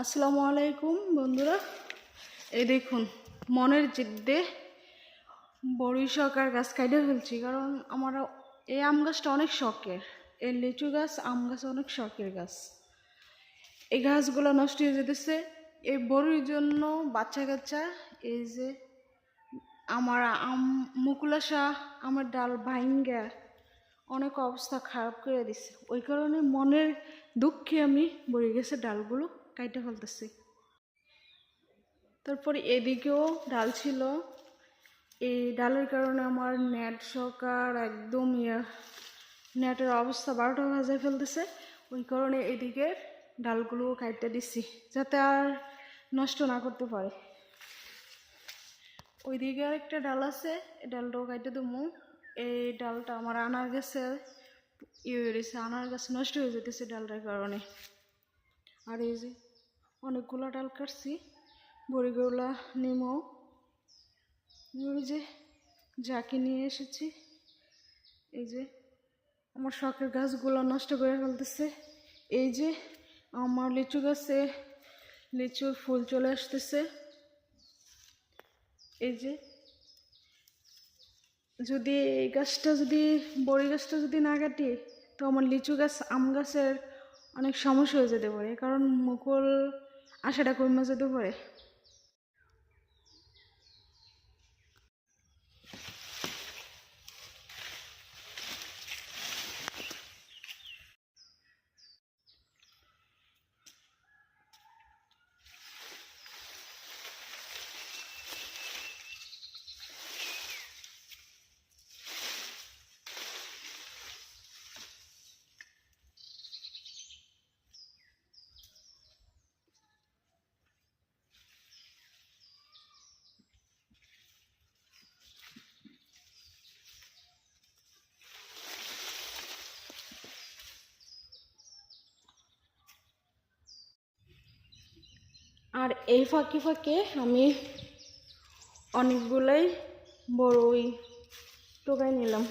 আসসালামু আলাইকুম বন্ধুরা। এই দেখুন, মনের জিদ্দে বড়ি সরকার গাছ কাটে ফেলছি, কারণ আমার এই আম গাছটা অনেক শখের। এই লিচু গাছ, আম গাছ অনেক শখের গাছ। এই গাছগুলো নষ্ট হয়ে যেতেছে এই বড়ির জন্য। বাচ্চা কাচ্চা এই যে আমার আম মুকুলাশা আমার ডাল ভাঙ্গা অনেক অবস্থা খারাপ করে দিছে। ওই কারণে মনের দুঃখে আমি বড়ি গাছের ডালগুলো কাইটে ফেলতেছি। তারপরে এদিকেও ডাল ছিল, এই ডালের কারণে আমার নেট সরকার একদম নেটের অবস্থা 12টা বাজায় ফেলতেছে। ওই কারণে এদিকে ডালগুলো কাটতে দিছি যাতে আর নষ্ট না করতে পারে। ওইদিকে আর একটা ডাল আছে, এই ডালটাও কাটতে দেবো। এই ডালটা আমার আনার গাছে হয়ে গেছে, আনার গাছ নষ্ট হয়ে যেতেছে ডালটার কারণে। আর এই যে অনেকগুলো ডাল কাটছি, বড়িগুলা নিমো ওই যে যাকে নিয়ে এসেছি। এই যে আমার শখের গাছগুলো নষ্ট করে ফেলতেছে। এই যে আমার লিচু গাছে লিচুর ফুল চলে আসতেছে। এই যে যদি এই গাছটা যদি বড়ি গাছটা যদি না কাটি, তো আমার লিচু গাছ আম গাছের অনেক সমস্যা হয়ে যেতে পারে, কারণ মুকুল আশাটা কমে যেতে পারে। আর এই ফাঁকে ফাঁকে আমি অনেকগুলাই বড়ই টোকাই নিলাম।